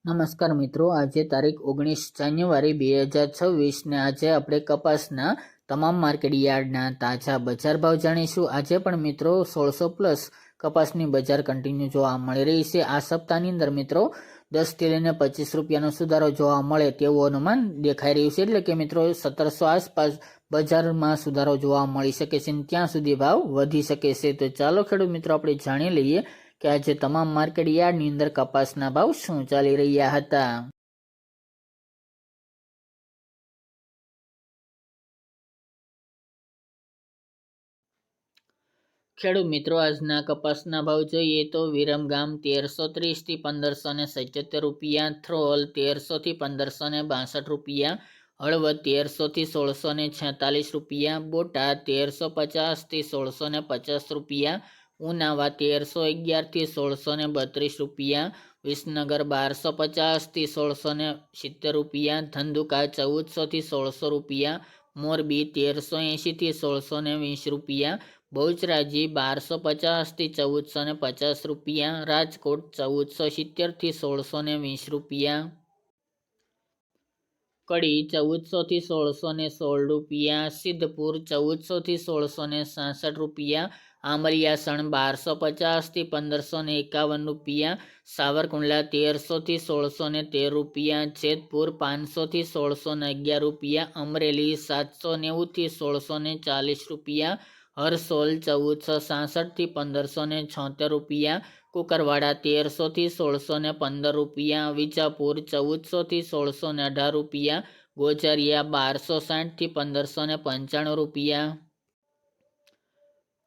નમસ્કાર મિત્રો, આજે તારીખ 19 જાન્યુઆરી 2026 ને આજે આપણે કપાસના તમામ માર્કેટ યાર્ડના તાજા બજાર ભાવ જાણીશું। આજે પણ મિત્રો 1600+ કપાસની બજાર કન્ટિન્યુ જોવા મળી રહી છે। આ સપ્તાહની અંદર મિત્રો 10 થી લઈને 25 રૂપિયાનો સુધારો જોવા મળે તેવું અનુમાન દેખાઈ રહ્યું છે, એટલે કે મિત્રો 1700 આસપાસ બજારમાં સુધારો જોવા મળી શકે છે, ત્યાં સુધી ભાવ વધી શકે છે। તો ચાલો ખેડૂત મિત્રો આપણે જાણી લઈએ કે આજે તમામ માર્કેટ યાર્ડની અંદર કપાસના ભાવ શું ચાલી રહ્યા હતા। ખેડૂત મિત્રો આજના કપાસના ભાવ જોઈએ તો વિરમગામ 1330 થી 1577 રૂપિયા, થ્રોલ 1300 થી 1562 રૂપિયા, હળવદ 1300 થી 1646 રૂપિયા, બોટાદ 1350 થી 1650 રૂપિયા, ઉનાવા 1311 થી 1632 રૂપિયા, વિસનગર 1250 થી 1670 રૂપિયા, ધંધુકા 1400 થી 1600 રૂપિયા, મોરબી 1380 થી 1620 રૂપિયા, બહુચરાજી 1250 થી 1450 રૂપિયા, રાજકોટ 1470 થી 1620 રૂપિયા, કડી 1400 થી 1616 રૂપિયા, સિદ્ધપુર 1400 થી 1666 રૂપિયા, આંબલિયાસણ 1250 થી 1551 રૂપિયા, સાવરકુંડલા 1300 થી 1613 રૂપિયા, જેતપુર 500 થી 1611 રૂપિયા, અમરેલી 790 થી 1640 રૂપિયા, હરસોલ 1466 થી 1576 રૂપિયા, કુકરવાડા 1300 થી 1615 રૂપિયા, વિજાપુર 1400 થી 1618 રૂપિયા, ગોઝારિયા 1260 થી 1595 રૂપિયા,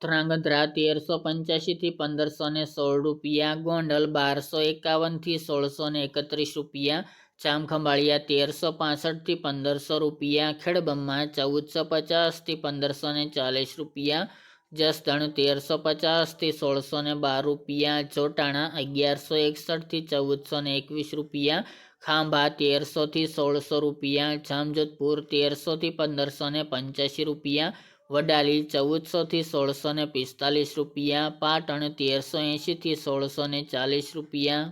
ધ્રાંગધ્રા 1385 થી 1516 રૂપિયા, ગોંડલ 1251 થી 1631 રૂપિયા, જામખંભાળિયા 1365 થી 1500 રૂપિયા, ખેડબ્રહ્મા 1450 થી 1540 રૂપિયા, જસદણ 1350 થી 1612 રૂપિયા, જોટાણા 1161 થી 1421 રૂપિયા, ખાંભા 1300 થી 1600 રૂપિયા, જામજોધપુર 1300 થી 1585 રૂપિયા, વડાલી 1400 થી 1645 રૂપિયા, પાટણ 1380 થી 1640 રૂપિયા,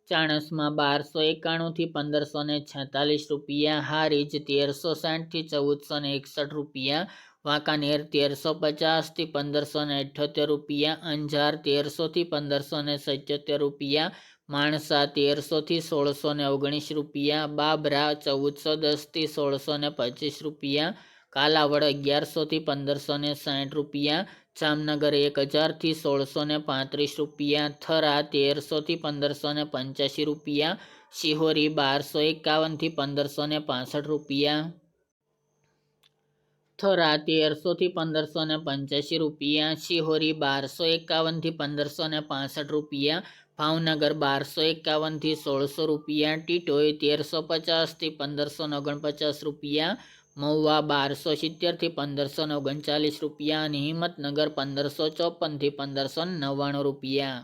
ચાણસમાં 1291 થી 1546 રૂપિયા, હારીજ 1360 થી 1461 રૂપિયા, વાંકાનેર 1350 થી 1578 રૂપિયા, અંજાર 1300 થી 1577 રૂપિયા, માણસા 1300 થી 1619 રૂપિયા, બાબરા 1410 થી 1625 રૂપિયા, કાલાવડ 1100 થી 1560 રૂપિયા, જામનગર 1000 થી 1635 રૂપિયા, થરા 1300 થી 1585 રૂપિયા, શિહોરી 1251 થી 1565 રૂપિયા, થરા 1300 થી 1585 રૂપિયા, શિહોરી 1251 થી 1565 રૂપિયા, ભાવનગર 1251 થી 1600 રૂપિયા, ટીટોઈ 1350 થી 1549 રૂપિયા, મહુવા 1270 થી 1539 રૂપિયા અને હિંમતનગર 1554 થી 1599 રૂપિયા।